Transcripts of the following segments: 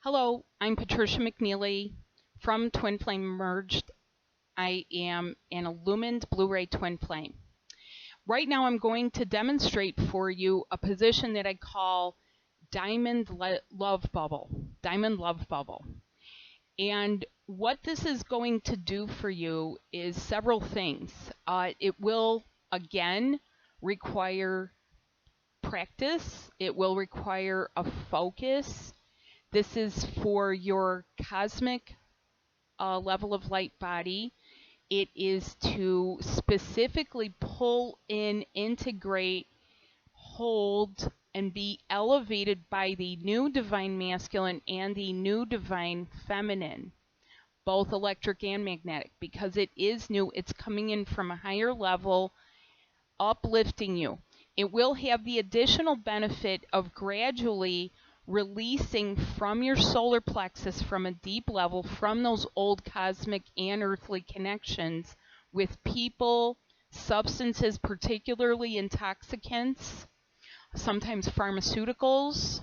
Hello, I'm Patricia McNeely from Twin Flame Merged. I am an illumined Blu-ray Twin Flame. Right now I'm going to demonstrate for you a position that I call Diamond Love Bubble. Diamond Love Bubble. And what this is going to do for you is several things. It will, again, require practice. It will require a focus. This is for your cosmic level of light body. It is to specifically pull in, integrate, hold, and be elevated by the new divine masculine and the new divine feminine, both electric and magnetic, because it is new. It's coming in from a higher level, uplifting you. It will have the additional benefit of gradually releasing from your solar plexus, from a deep level, from those old cosmic and earthly connections with people, substances, particularly intoxicants, sometimes pharmaceuticals,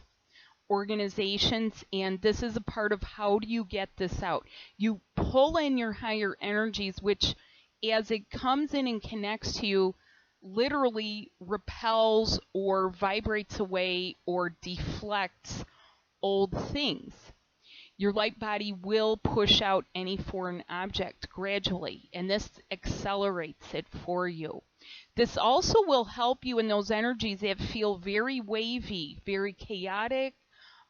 organizations, and this is a part of how do you get this out. You pull in your higher energies, which as it comes in and connects to you, literally repels or vibrates away or deflects old things. Your light body will push out any foreign object gradually, and this accelerates it for you. This also will help you in those energies that feel very wavy, very chaotic,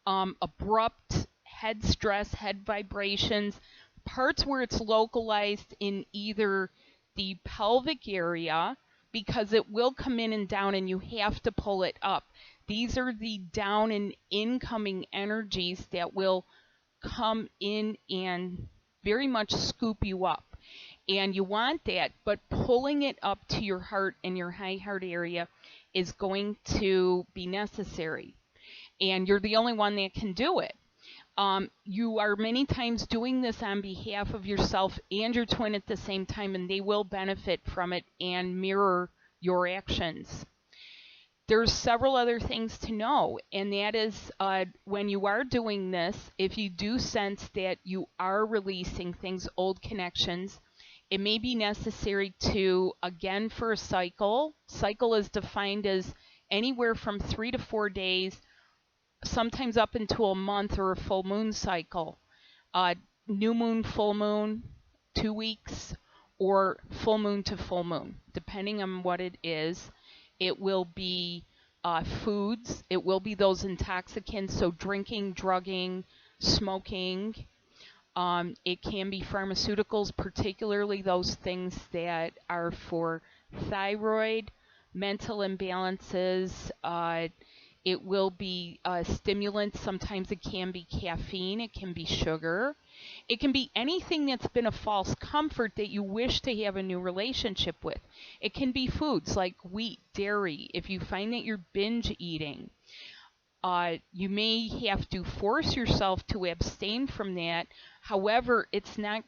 abrupt, head stress, head vibrations, parts where it's localized in either the pelvic area, because it will come in and down and you have to pull it up. These are the down and incoming energies that will come in and very much scoop you up. And you want that, but pulling it up to your heart and your high heart area is going to be necessary. And you're the only one that can do it. You are many times doing this on behalf of yourself and your twin at the same time, and they will benefit from it and mirror your actions. There's several other things to know, and that is when you are doing this, if you do sense that you are releasing things, old connections, it may be necessary to, again, for a cycle. Cycle is defined as anywhere from 3 to 4 days, sometimes up into a month or a full moon cycle. New moon, full moon, 2 weeks, or full moon to full moon, depending on what it is. It will be foods. It will be those intoxicants, so drinking, drugging, smoking. It can be pharmaceuticals, particularly those things that are for thyroid, mental imbalances. It will be stimulants. Sometimes it can be caffeine. It can be sugar. It can be anything that's been a false comfort that you wish to have a new relationship with. It can be foods like wheat, dairy. If you find that you're binge eating, you may have to force yourself to abstain from that. However, it's not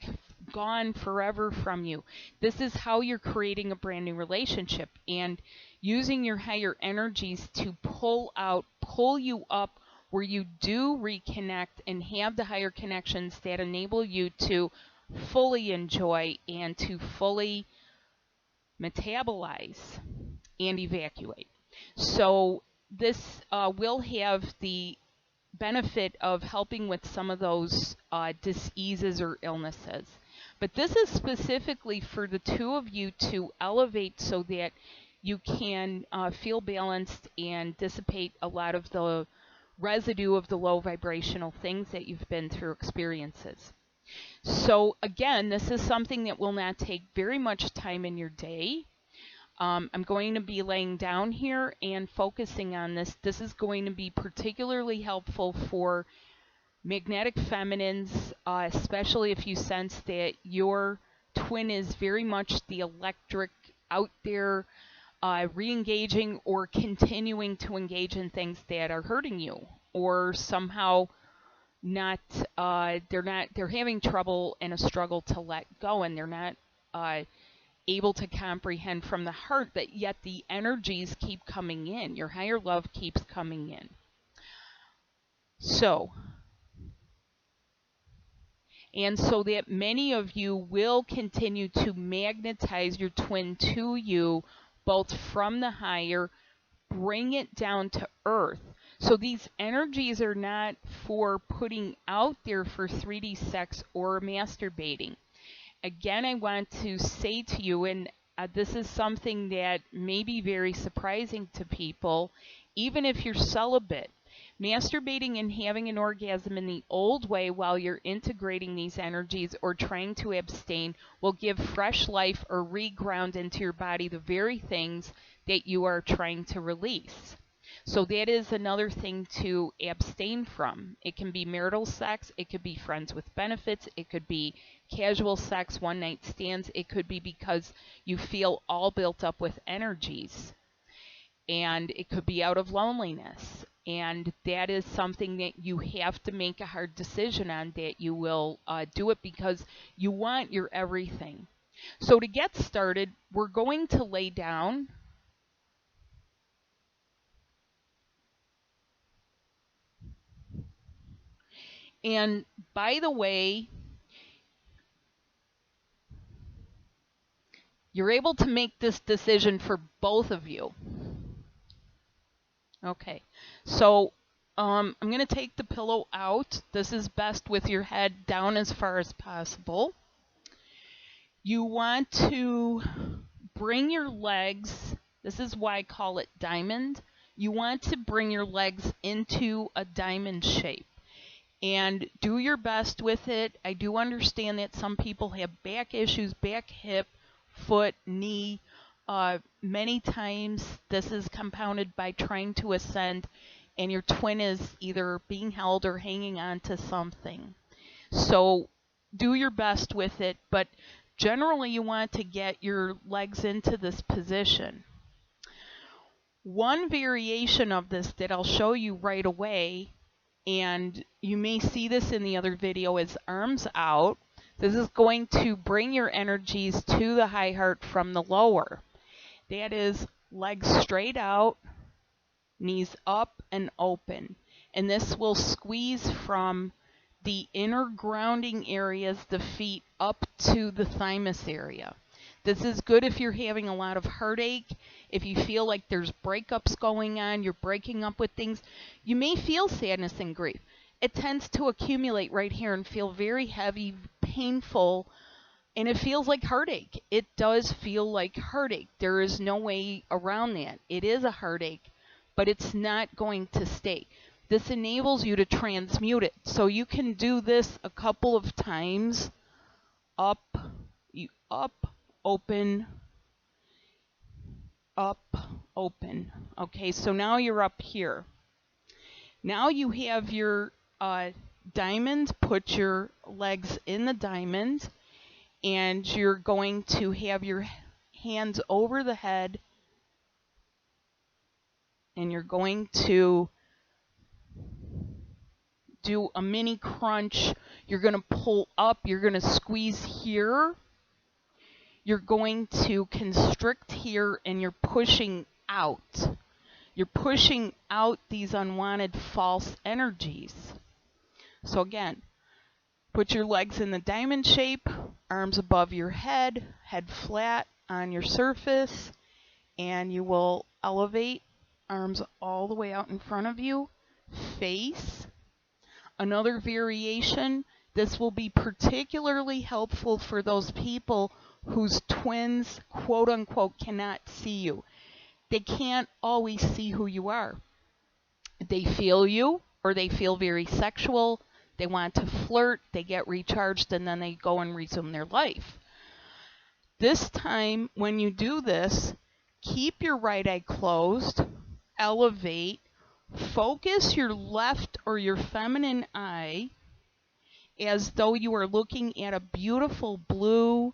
gone forever from you. This is how you're creating a brand new relationship, and using your higher energies to pull you up where you do reconnect and have the higher connections that enable you to fully enjoy and to fully metabolize and evacuate. So this will have the benefit of helping with some of those diseases or illnesses. But this is specifically for the two of you to elevate so that you can feel balanced and dissipate a lot of the residue of the low vibrational things that you've been through experiences. So again, this is something that will not take very much time in your day. I'm going to be laying down here and focusing on this. This is going to be particularly helpful for magnetic feminines, especially if you sense that your twin is very much the electric, out there, re-engaging or continuing to engage in things that are hurting you, or somehow they're having trouble and a struggle to let go, and they're not able to comprehend from the heart, but yet the energies keep coming in. Your higher love keeps coming in. So And so that many of you will continue to magnetize your twin to you, both from the higher, bring it down to earth. So these energies are not for putting out there for 3D sex or masturbating. Again, I want to say to you, and this is something that may be very surprising to people, even if you're celibate, masturbating and having an orgasm in the old way while you're integrating these energies or trying to abstain will give fresh life or reground into your body the very things that you are trying to release. So that is another thing to abstain from. It can be marital sex, it could be friends with benefits, it could be casual sex, one-night stands, it could be because you feel all built up with energies. And it could be out of loneliness. And that is something that you have to make a hard decision on, that you will do it because you want your everything. So to get started, we're going to lay down. And by the way, you're able to make this decision for both of you. Okay, so I'm going to take the pillow out. This is best with your head down as far as possible. You want to bring your legs, this is why I call it diamond. You want to bring your legs into a diamond shape. And do your best with it. I do understand that some people have back issues, back, hip, foot, knee. Many times this is compounded by trying to ascend and your twin is either being held or hanging on to something. So do your best with it, but generally you want to get your legs into this position. One variation of this that I'll show you right away, and you may see this in the other video, is arms out. This is going to bring your energies to the high heart from the lower. That is legs straight out, knees up and open. And this will squeeze from the inner grounding areas, the feet, up to the thymus area. This is good if you're having a lot of heartache, if you feel like there's breakups going on, you're breaking up with things. You may feel sadness and grief. It tends to accumulate right here and feel very heavy, painful, and it feels like heartache. It does feel like heartache. There is no way around that. It is a heartache, but it's not going to stay. This enables you to transmute it. So you can do this a couple of times. Up, open, up, open. Okay, so now you're up here. Now you have your diamond. Put your legs in the diamond, and you're going to have your hands over the head, and you're going to do a mini crunch. You're going to pull up, you're going to squeeze here, you're going to constrict here, and you're pushing out. You're pushing out these unwanted false energies. So again, put your legs in the diamond shape, arms above your head, head flat on your surface, and you will elevate, arms all the way out in front of you, face. Another variation, this will be particularly helpful for those people whose twins, quote unquote, cannot see you. They can't always see who you are. They feel you, or they feel very sexual, they want to flirt, they get recharged, and then they go and resume their life. This time, when you do this, keep your right eye closed, elevate, focus your left or your feminine eye as though you are looking at a beautiful blue,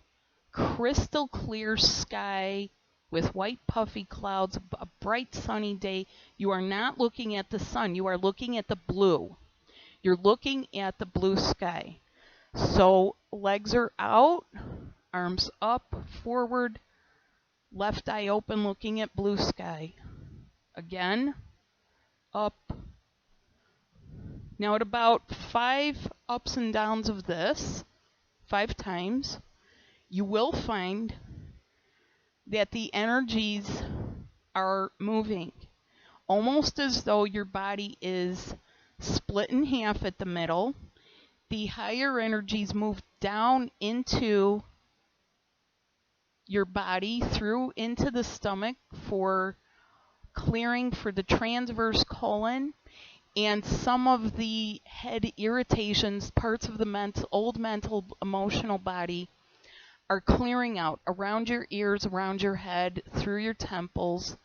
crystal clear sky with white puffy clouds, a bright sunny day. You are not looking at the sun, you are looking at the blue. You're looking at the blue sky. So legs are out, arms up, forward, left eye open looking at blue sky. Again, up, Now at about 5 ups and downs of this, 5 times, you will find that the energies are moving, almost as though your body is split in half at the middle. The higher energies move down into your body, through into the stomach for clearing for the transverse colon, and some of the head irritations, parts of the old mental, emotional body are clearing out around your ears, around your head, through your temples,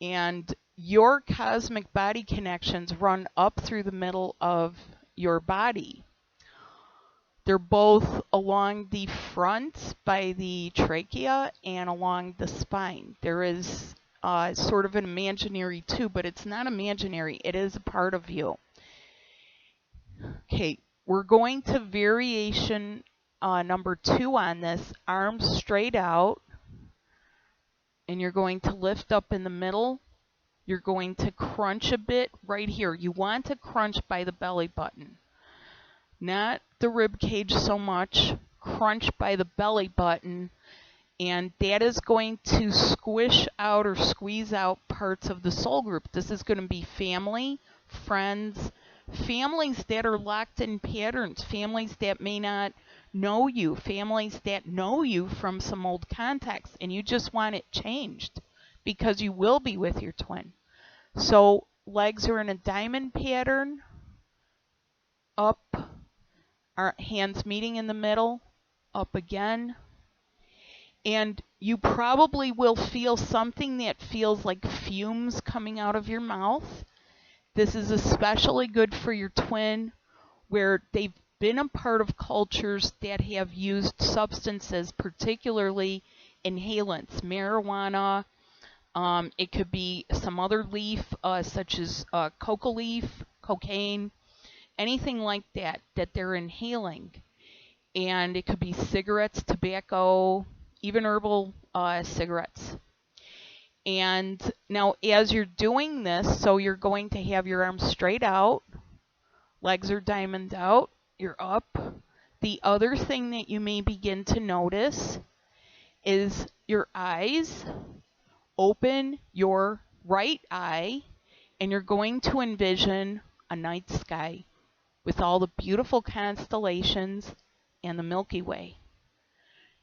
and your cosmic body connections run up through the middle of your body. They're both along the front by the trachea and along the spine. There is sort of an imaginary tube, but it's not imaginary. It is a part of you. Okay, we're going to variation number 2 on this. Arms straight out, and you're going to lift up in the middle. You're going to crunch a bit right here. You want to crunch by the belly button, not the rib cage so much. Crunch by the belly button, and that is going to squish out or squeeze out parts of the soul group. This is going to be family, friends, families that are locked in patterns, families that may not know you, families that know you from some old context, and you just want it changed because you will be with your twin. So legs are in a diamond pattern, up, our hands meeting in the middle, up again. And you probably will feel something that feels like fumes coming out of your mouth. This is especially good for your twin, where they've been a part of cultures that have used substances, particularly inhalants, marijuana. It could be some other leaf, such as coca leaf, cocaine, anything like that, that they're inhaling. And it could be cigarettes, tobacco, even herbal cigarettes. And now as you're doing this, so you're going to have your arms straight out, legs are diamond out, you're up. The other thing that you may begin to notice is your eyes. Open your right eye, and you're going to envision a night sky with all the beautiful constellations and the Milky Way.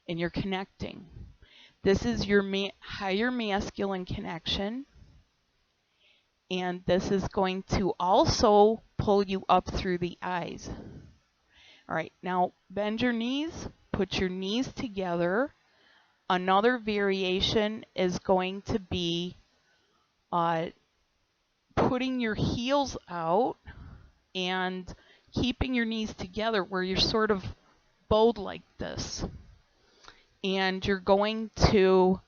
And you're connecting. This is your higher masculine connection. And this is going to also pull you up through the eyes. All right, now bend your knees, put your knees together. Another variation is going to be putting your heels out and keeping your knees together where you're sort of bowed like this. And you're going to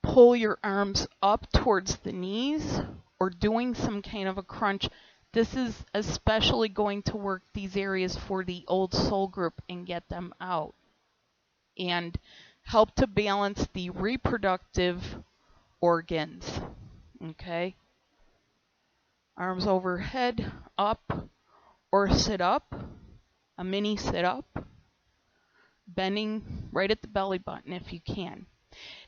pull your arms up towards the knees or doing some kind of a crunch. This is especially going to work these areas for the old soul group and get them out. And help to balance the reproductive organs. Okay? Arms overhead, up, or sit up, a mini sit up, bending right at the belly button if you can.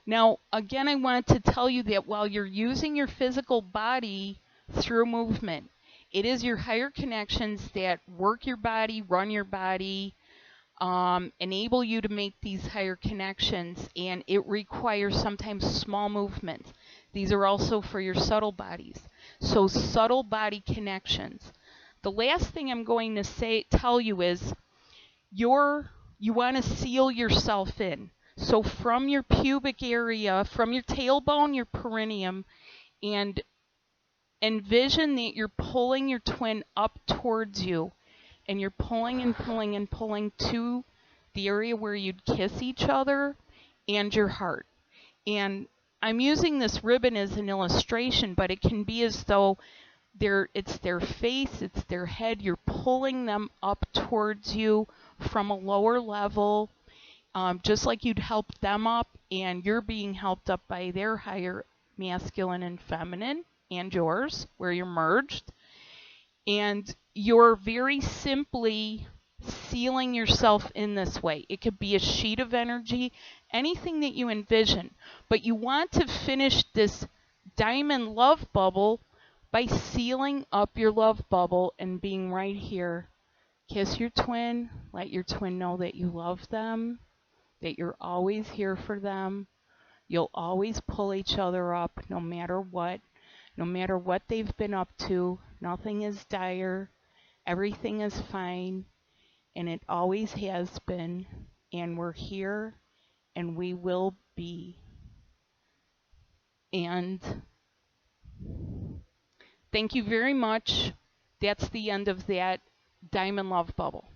Now, again, I wanted to tell you that while you're using your physical body through movement, it is your higher connections that work your body, run your body, enable you to make these higher connections, and it requires sometimes small movements. These are also for your subtle bodies. So subtle body connections. The last thing I'm going to tell you is you want to seal yourself in. So from your pubic area, from your tailbone, your perineum, and envision that you're pulling your twin up towards you. And you're pulling and pulling and pulling to the area where you'd kiss each other and your heart. And I'm using this ribbon as an illustration, but it can be as though it's their face, it's their head. You're pulling them up towards you from a lower level, just like you'd help them up, and you're being helped up by their higher masculine and feminine and yours, where you're merged. And you're very simply sealing yourself in this way. It could be a sheet of energy, anything that you envision. But you want to finish this diamond love bubble by sealing up your love bubble and being right here. Kiss your twin. Let your twin know that you love them, that you're always here for them. You'll always pull each other up no matter what. No matter what they've been up to, nothing is dire. Everything is fine. And it always has been. And we're here. And we will be. And thank you very much. That's the end of that diamond love bubble.